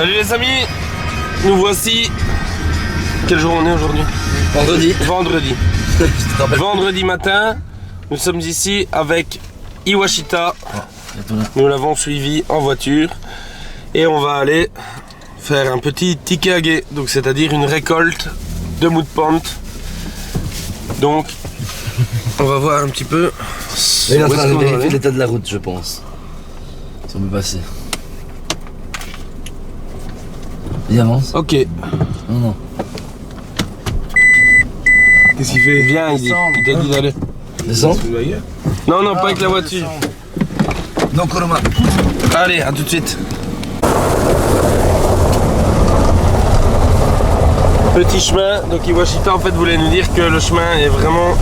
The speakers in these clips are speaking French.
Salut les amis, nous voici. Quel jour on est aujourd'hui? Vendredi. Vendredi. Vendredi matin, nous sommes ici avec Iwashita. Nous l'avons suivi en voiture et on va aller faire un petit tikage, donc c'est-à-dire une récolte de mou de pente. Donc on va voir un petit peu. Il est en train de vérifier l'état de la route, je pense. Si on peut passer. Il avance. Ok. Non, non. Qu'est-ce qu'il fait? Viens, il t'a dit d'aller. Descends. Non, non, pas avec la voiture. Non, Koroma. Allez, à tout de suite. Petit chemin, donc Iwashita en fait voulait nous dire que le chemin est vraiment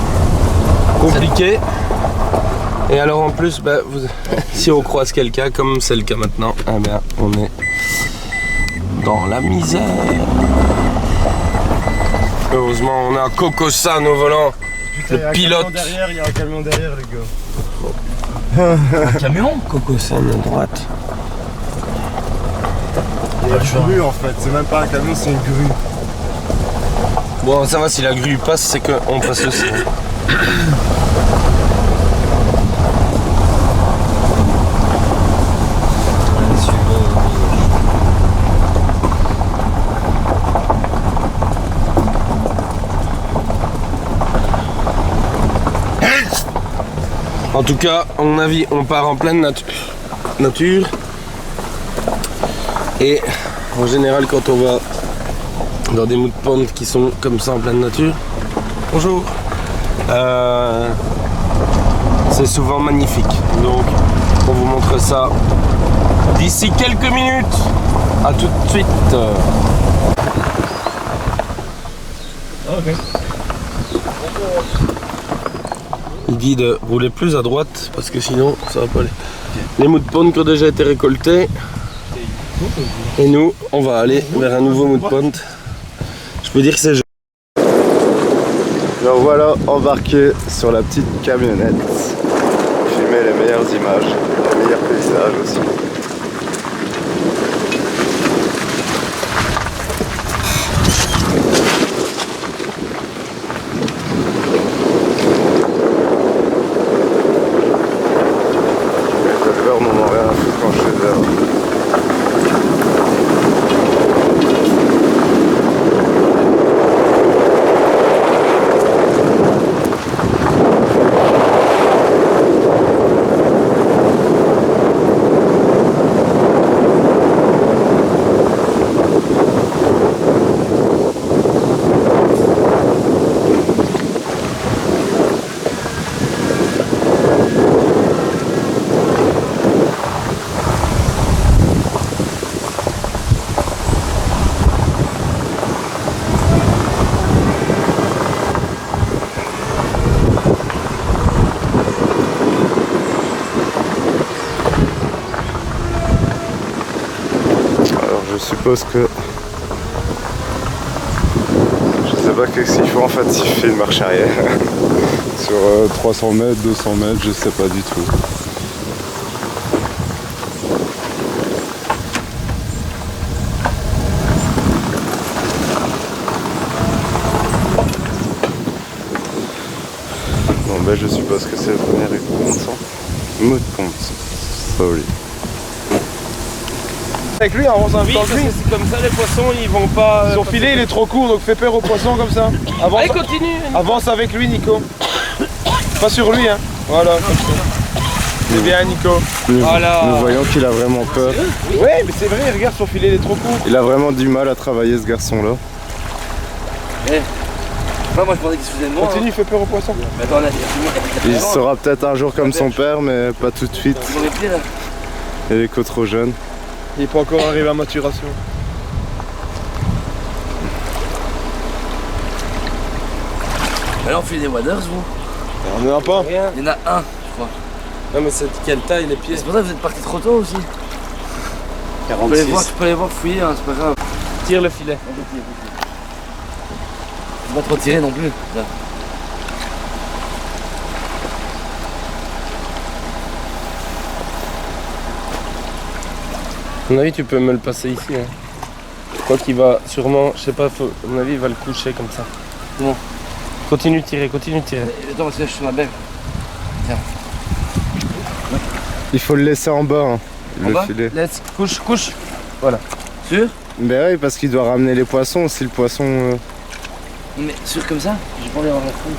compliqué. Et alors en plus, bah, si on croise quelqu'un, comme c'est le cas maintenant, eh bien, on est dans la misère. Heureusement, on a Coco-san au volant, le pilote. Il y a un camion derrière, les gars. Un camion? Coco-san à droite. Il y a une grue en fait, c'est même pas un camion, c'est une grue. Bon, ça va, si la grue passe, c'est qu'on passe aussi. En tout cas, à mon avis, on part en pleine nature. Et en général, quand on va dans des mous de pente qui sont comme ça en pleine nature, bonjour, c'est souvent magnifique. Donc, on vous montre ça d'ici quelques minutes. À tout de suite. Ok. Il dit de rouler plus à droite parce que sinon ça va pas aller. Les mous de pente qui ont déjà été récoltés. Et nous, on va aller vers un nouveau mou de pente. Je peux dire que c'est joli. Alors voilà, embarqué sur la petite camionnette. Filmer les meilleures images, les meilleurs paysages aussi. Je suppose que je sais pas qu'est-ce qu'il faut en fait s'il fait une marche arrière sur 300 mètres, 200 mètres, je sais pas du tout. Bon ben je suppose que c'est le premier mot de compte. Sorry. Avec lui, avance un peu avec lui. C'est comme ça, les poissons ils vont pas. Son filet il est trop court donc fais peur aux poissons comme ça. Avance, allez, continue. avance avec lui Nico. Pas sur lui hein. Voilà, comme ça. C'est bien Nico. Voilà. Nous voyons qu'il a vraiment peur. Oui mais c'est vrai, regarde son filet il est trop court. Il a vraiment du mal à travailler ce garçon là. Moi je pensais qu'il se faisait de moi. Continue, fais peur aux poissons. Mais attends, Il sera peut-être un jour comme son père mais pas tout de suite. Il est que trop jeune. Il n'est pas encore arrivé à maturation. Alors on fait des waders vous? On n'en a pas. Rien. Il y en a un, je crois. Non mais c'est de quelle taille les pieds? C'est pour ça que vous êtes parti trop tôt aussi. 46. Tu peux les voir fouiller, hein, c'est pas grave. Tire le filet. Faut pas trop tirer non plus. Là. À mon avis, tu peux me le passer ici. Hein. crois qu'il va sûrement, je sais pas, à mon avis, il va le coucher comme ça. Bon. Continue de tirer, continue de tirer. Attends, parce que là, je suis sur ma belle. Tiens. Il faut le laisser en bas, hein, En le bas filet. Laisse, couche, couche. Voilà. Sûr? Ben oui, parce qu'il doit ramener les poissons. Si le poisson... Mais sûr comme ça? J'ai pas envie d'avoir la fouille.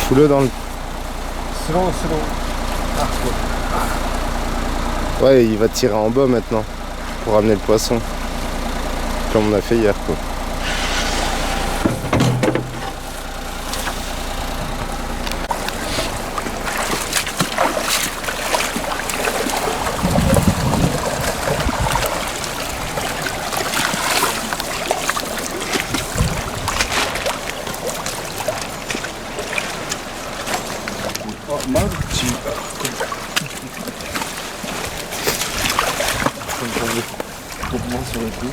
Fous-le dans le... Selon. Ouais, il va tirer en bas maintenant. Pour ramener le poisson. Comme on a fait hier, quoi. Sur le coup.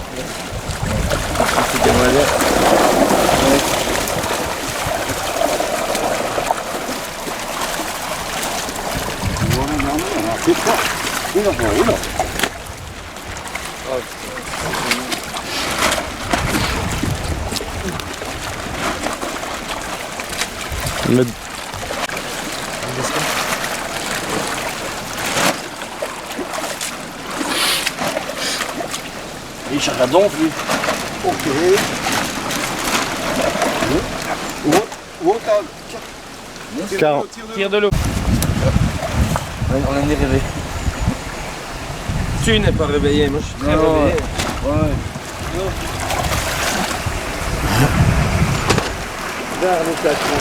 Mais... Il cherche la donf, lui. Ok. Yes. 40. Tire de l'eau. On a mis rêvé. Tu n'es pas réveillé, moi je suis très réveillé. Ouais. Vers le plafond.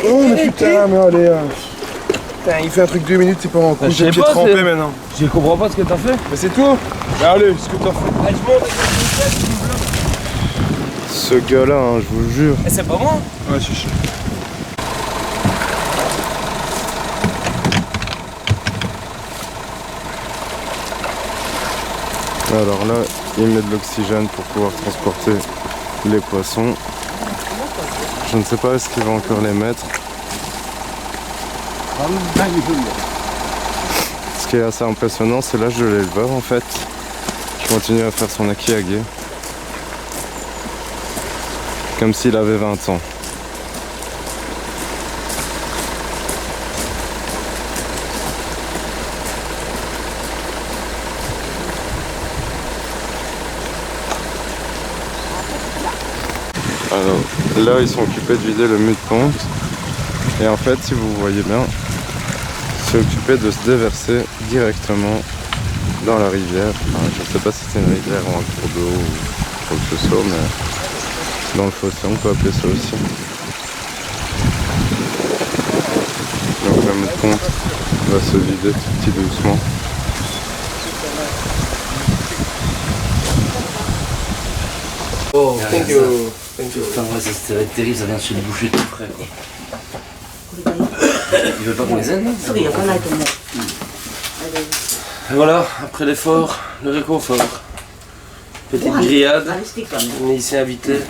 Oh mais putain, mais allez, putain, il fait un truc 2 minutes, c'est pas en coup, j'ai le pied trempé maintenant. Je comprends pas ce que t'as fait. Mais c'est tout. Allez, ce que t'as fait. Allez, je monte. Ce gars-là, hein, je vous le jure. Et c'est pas moi. Ouais, c'est chaud. Alors là, il met de l'oxygène pour pouvoir transporter les poissons. Je ne sais pas est-ce qu'il va encore les mettre. Ce qui est assez impressionnant, c'est l'âge de l'éleveur en fait, qui continue à faire son akiage. Comme s'il avait 20 ans. Alors là ils sont occupés de vider le mue de ponte et en fait si vous voyez bien c'est occupé de se déverser directement dans la rivière. Enfin, je ne sais pas si c'est une rivière ou un cours d'eau ou quoi que ce soit mais dans le fossé on peut appeler ça aussi. Donc le mue de ponte va se vider tout doucement. Oh, thank you. Putain, ouais, ça va être terrible, ça vient de chez le boucher tout frais, quoi. Ils veulent pas qu'on les aide, là? Et voilà, après l'effort, le réconfort. Petite grillade. On est ici invité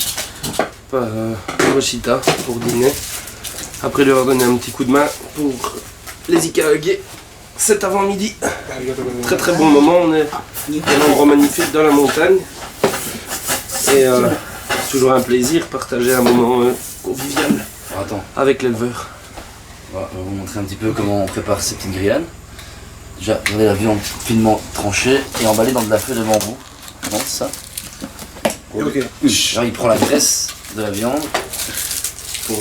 par Hiroshita pour dîner. Après lui avoir donné un petit coup de main pour les Ikaage cet avant-midi. Très très bon moment, on est dans un endroit magnifique dans la montagne. Et c'est toujours un plaisir de partager un moment convivial avec l'éleveur. On va vous montrer un petit peu comment on prépare ces petites grillades. Déjà, regardez la viande finement tranchée et emballée dans de la feuille de bambou. Non, c'est ça. Ok. Alors, il prend la graisse de la viande pour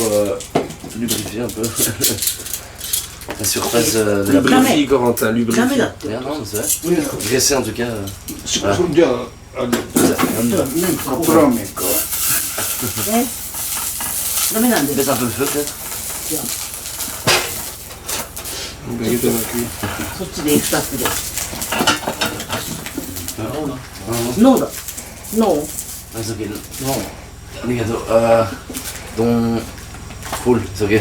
lubrifier un peu la surface de la Lubrifie, Corentin, lubrifie. Non, c'est vrai. Graisser en tout cas. Voilà. Dominante. Baisse un peu le feu peut-être. そっちで2つで。ノーだ。ノー。 C'est ok. Non. Les gâteaux. Dont. Full, c'est ok.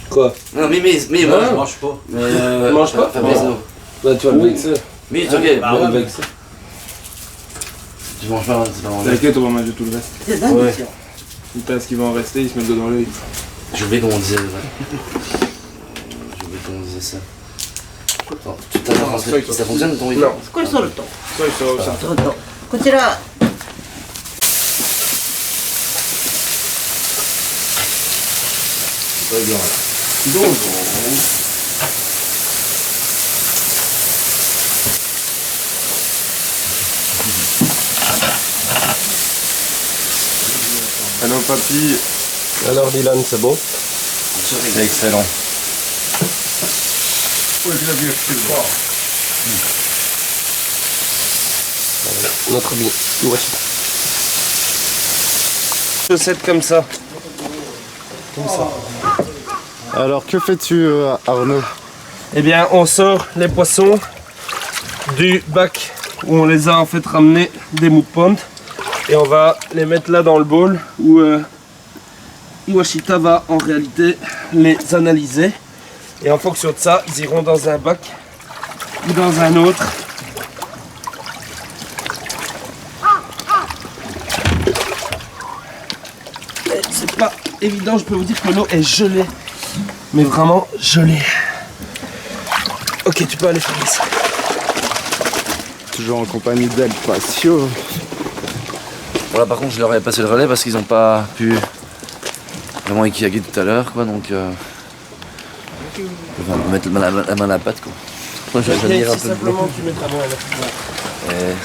Quoi? Non, mais moi je mange pas. Mais Mange pas? Fabrice, non. Bah tu vas le vexer. Mais c'est ok. Bah, Bon, vexer. tu manges pas, c'est pas manger. T'inquiète, on va manger tout le reste. で、何ですよ。Il tasse qui va en rester, il se met le dos dans l'œil. J'ai oublié comment on disait. J'ai oublié comment on disait ça. Attends, ça fonctionne ton vidéo? Non. これソルト。 Ça, ソルト。こちら、 Pas bien là. Allô papy. Alors Dylan, c'est bon? C'est excellent. Notre ami Iwashita. Chaussettes comme ça. Alors que fais-tu Arnaud? Eh bien, on sort les poissons du bac où on les a en fait ramenés des mood ponds et on va les mettre là dans le bol où Iwashita va en réalité les analyser et en fonction de ça, ils iront dans un bac ou dans un autre. Et c'est pas évident, je peux vous dire que l'eau est gelée, mais vraiment gelée. Ok, tu peux aller faire ça. Toujours en compagnie d'El Patio. Voilà, par contre, je leur ai passé le relais parce qu'ils n'ont pas pu vraiment équiaguer tout à l'heure, quoi. Donc, on va mettre la main à la pâte, quoi. Moi, j'admire un peu le boulot. Simplement, tu mets ta main à la Et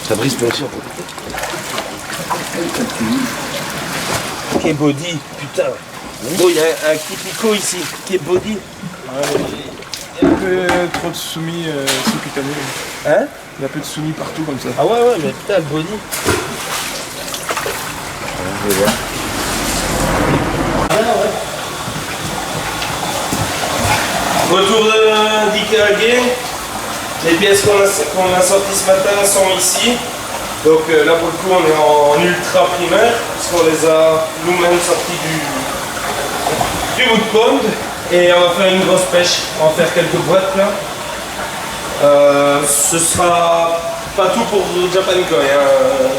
Fabrice peut aussi, en fait. Ok, body, putain. Oh, il y a un Kipiko ici, qui est body. Il y a un peu trop de soumis sous-cutanés. Hein? Il y a un peu de soumis partout comme ça. Ah ouais, mais putain, le body. Je vais voir. Retour d'Ikage. Les pièces qu'on a sorties ce matin sont ici. Donc là pour le coup on est en ultra primaire, puisqu'on les a nous-mêmes sortis du wood pond. Et on va faire une grosse pêche, on va faire quelques boîtes là. Ce sera pas tout pour Japan Koi, hein.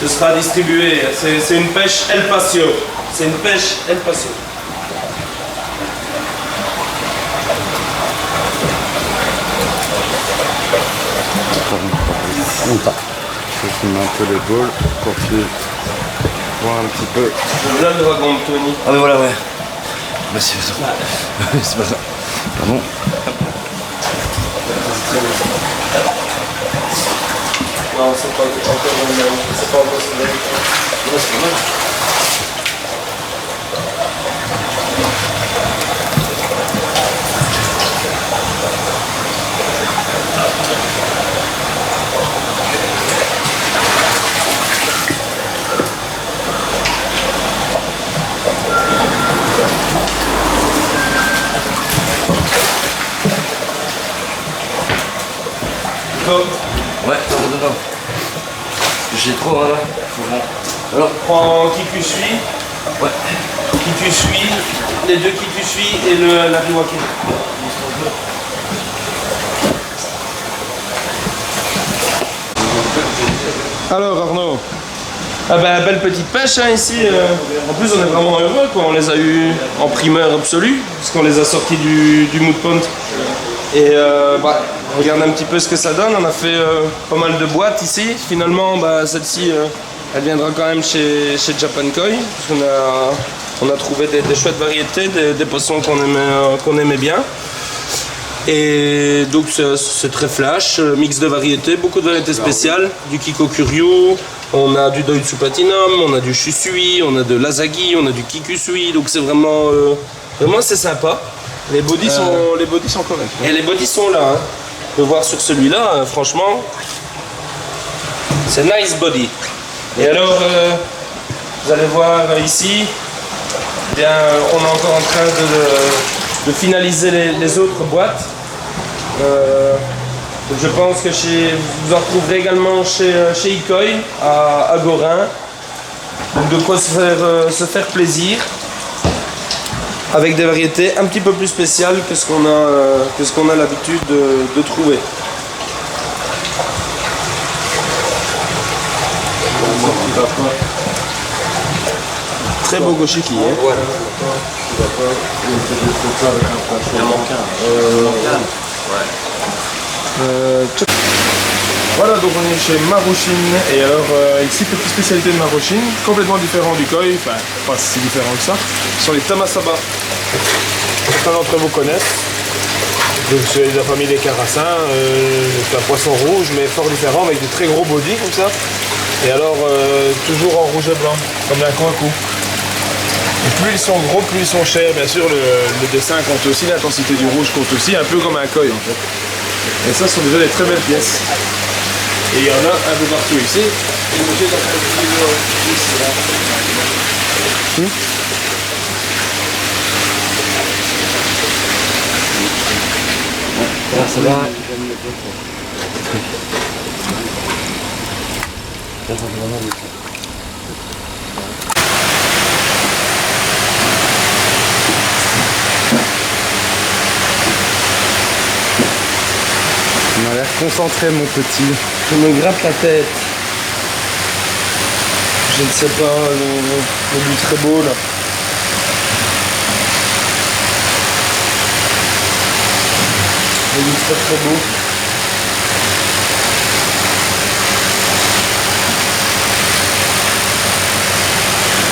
Ce sera distribué. C'est une pêche El Pasio. C'est une pêche El Pasio. Je filme un peu les balls pour que tu vois un petit peu. Là le dragon de Tony. Ah, mais voilà, ouais. Bah, c'est ça. C'est pas ça. Pardon. Non, c'est pas encore le même. C'est pas encore celui-là. Ouais, c'est pas mal. Ouais, ça va dedans. Parce que j'ai trop, là. Faut bon. Alors, Prends qui tu suis. ouais. Qui tu suis. Les deux qui tu suis et la riwake. Alors Arnaud, Ah ben belle petite pêche hein, ici. En plus on est vraiment heureux quoi. On les a eu en primeur absolue parce qu'on les a sortis du mood pond. Et regarde un petit peu ce que ça donne. On a fait pas mal de boîtes ici. Finalement celle-ci elle viendra quand même chez Japan Koi parce qu'on a trouvé des chouettes variétés, des poissons qu'on aimait bien. Et donc c'est très flash, mix de variétés, beaucoup de variétés spéciales, du Kiko Kuryu, on a du Doitsu Platinum, on a du Shusui, on a de l'Azagi, on a du Kikusui, donc c'est vraiment c'est sympa. Les bodies sont corrects. Et les bodies sont là, hein. On peut voir sur celui-là, franchement, c'est nice body. Et alors, Vous allez voir ici, eh bien, on est encore en train de finaliser les autres boîtes. Je pense que vous en retrouverez également chez Icoi à Gorin. Donc de quoi se faire plaisir avec des variétés un petit peu plus spéciales que ce qu'on a l'habitude de trouver. Très beau goshiki, hein. Voilà, donc on est chez Maruchin, et alors ici petite spécialité de Maruchin, complètement différent du koi, enfin pas si différent que ça, ce sont les tamasaba. Certains d'entre vous connaissent, donc c'est de la famille des carassins, c'est un poisson rouge mais fort différent avec de très gros body comme ça, et alors toujours en rouge et blanc, comme un coin-coup. Et plus ils sont gros, plus ils sont chers, bien sûr le dessin compte aussi, l'intensité du rouge compte aussi, un peu comme un koi en fait. Et ça, ce sont déjà des très belles pièces. Et il y en a un peu partout ici. Ça va. On a l'air concentré, mon petit. Je me gratte la tête. Je ne sais pas, le but très beau là. Le but très beau.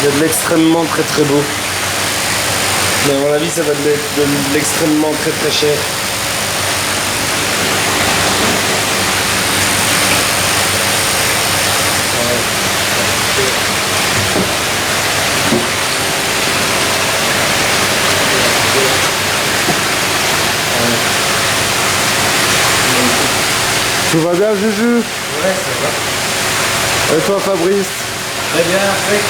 Il y a de l'extrêmement très beau. Mais à mon avis ça va être de l'extrêmement très cher. Tout va bien, Juju? Ouais, ça va. Et toi, Fabrice? Très bien, après.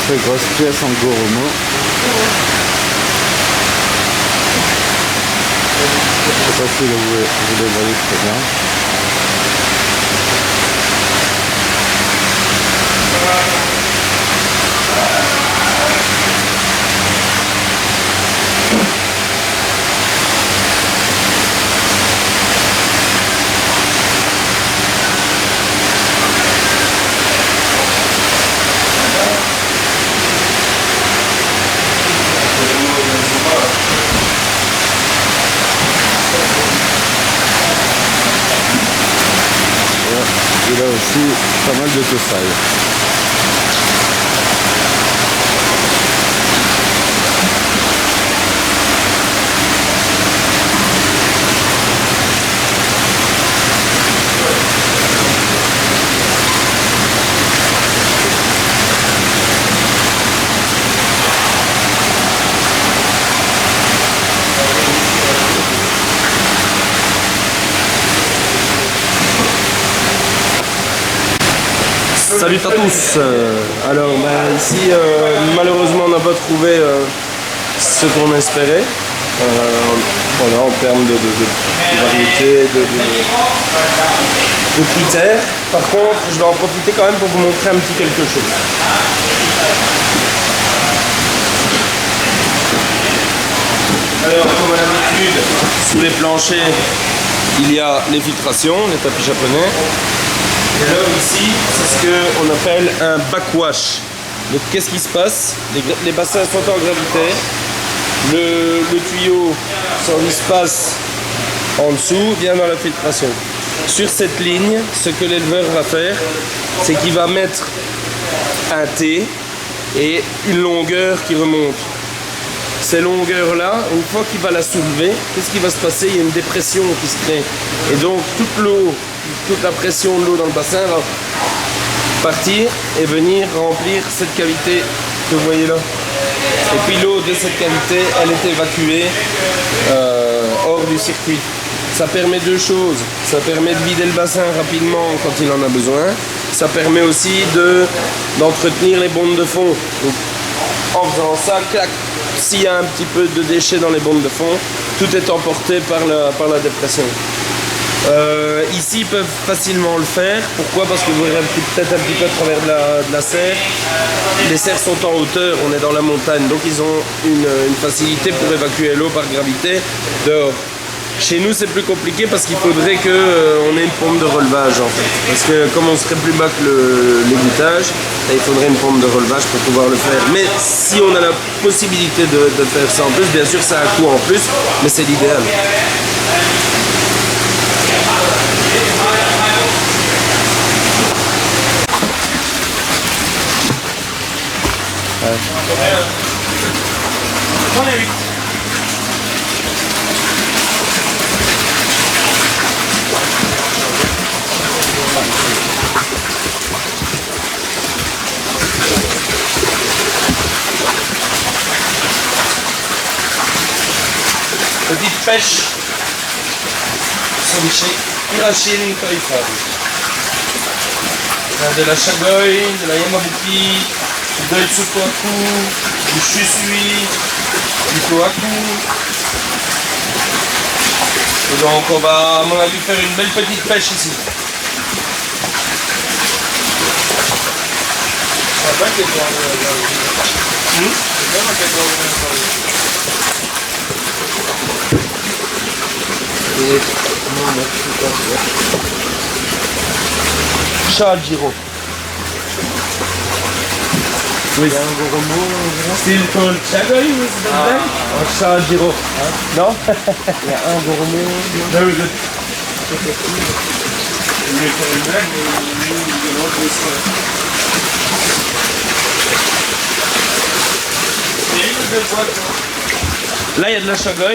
Très grosse pièce en goromo. Je sais pas si vous les voyez très bien. Et là aussi, pas mal de tosai. Salut à tous. Alors ici malheureusement on n'a pas trouvé ce qu'on espérait. Voilà, en termes de variété, de critères. Par contre, je vais en profiter quand même pour vous montrer un petit quelque chose. Alors, comme à l'habitude, sous les planchers, il y a les filtrations, les tapis japonais. Et là, ici, c'est ce qu'on appelle un backwash. Donc, qu'est-ce qui se passe? Les bassins sont en gravité. Le tuyau service passe en dessous, vient dans la filtration. Sur cette ligne, ce que l'éleveur va faire, c'est qu'il va mettre un T et une longueur qui remonte. Ces longueurs-là, une fois qu'il va la soulever, qu'est-ce qui va se passer? Il y a une dépression qui se crée. Et donc toute l'eau, toute la pression de l'eau dans le bassin partir et venir remplir cette cavité que vous voyez là. Et puis l'eau de cette cavité, elle est évacuée hors du circuit. Ça permet deux choses. Ça permet de vider le bassin rapidement quand il en a besoin. Ça permet aussi d'entretenir les bondes de fond. Donc, en faisant ça, clac, s'il y a un petit peu de déchets dans les bondes de fond, tout est emporté par la dépression. Ici, ils peuvent facilement le faire. Pourquoi? Parce que vous verrez peut-être un petit peu à travers de la serre. Les serres sont en hauteur, on est dans la montagne, donc ils ont une facilité pour évacuer l'eau par gravité dehors. Chez nous, c'est plus compliqué parce qu'il faudrait qu'on ait une pompe de relevage en fait. Parce que comme on serait plus bas que l'égouttage, il faudrait une pompe de relevage pour pouvoir le faire. Mais si on a la possibilité de faire ça en plus, bien sûr, ça a un coût en plus, mais c'est l'idéal. Petite pêche sont chez Hirashin Koi-Farm. De la Shagoi, de la Yamabuki, du Doitsukohaku, du Shusui, du Kohaku. Et donc on va à mon avis faire une belle petite pêche ici. Shajiro. Oui. Still called Shagoi with the name? Or Shajiro? No? Il y a un gourmet. Very good. Là, il y a de la Shagoi.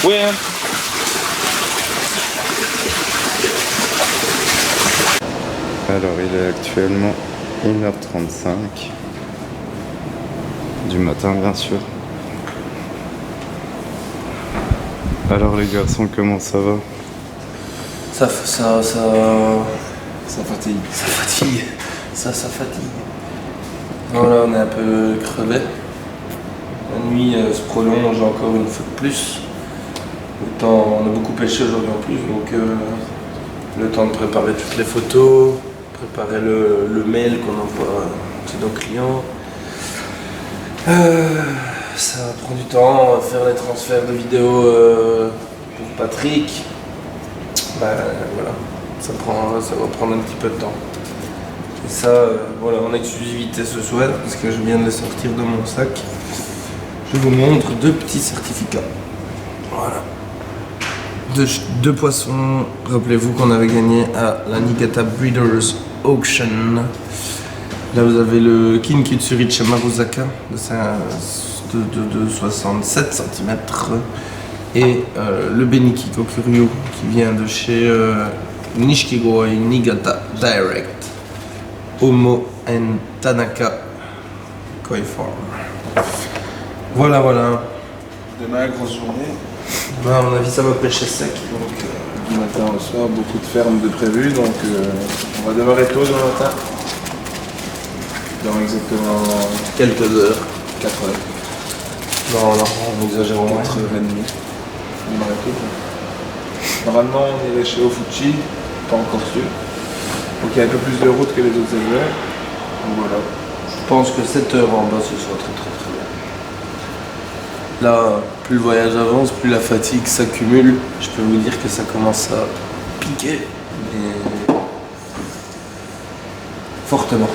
Oui, hein. Alors il est actuellement 1h35 du matin bien sûr. Alors les garçons, comment ça va? Ça fatigue. Ça fatigue. Ça fatigue. Voilà, on est un peu crevé. La nuit se prolonge encore une fois de plus. Le temps, on a beaucoup pêché aujourd'hui en plus, donc le temps de préparer toutes les photos, préparer le mail qu'on envoie à nos clients. Ça prend du temps, faire les transferts de vidéos pour Patrick. Voilà, ça va prendre un petit peu de temps. Et ça, voilà, en exclusivité ce soir, parce que je viens de les sortir de mon sac. Je vous montre deux petits certificats. Voilà. Deux poissons, rappelez-vous qu'on avait gagné à la Niigata Breeders Auction. Là vous avez le Kinkitsuri Maruzaka de 67 cm et le Beniki Kokuryu qui vient de chez Nishikigoi Niigata Direct Omo and Tanaka Koi Farm. Voilà. Demain, grosse journée. À mon avis, ça va pêcher sec. Donc, Du matin au soir, beaucoup de fermes de prévues, donc on va démarrer tôt demain matin. Dans exactement quelques heures. 4 heures. Non, on exagère au moins. 4h30. On démarre tôt, quoi. Normalement, on irait chez Ofuchi, pas encore sûr. Donc il y a un peu plus de route que les autres éleveurs. Donc voilà. Je pense que 7 heures en bas, ce sera très bien. Là, plus le voyage avance, plus la fatigue s'accumule. Je peux vous dire que ça commence à piquer, mais fortement.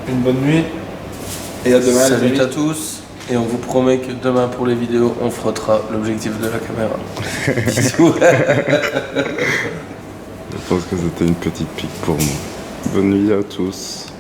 Une bonne nuit et à demain. Salut à tous, et on vous promet que demain pour les vidéos, on frottera l'objectif de la caméra. Bisous. Je pense que c'était une petite pique pour moi. Bonne nuit à tous.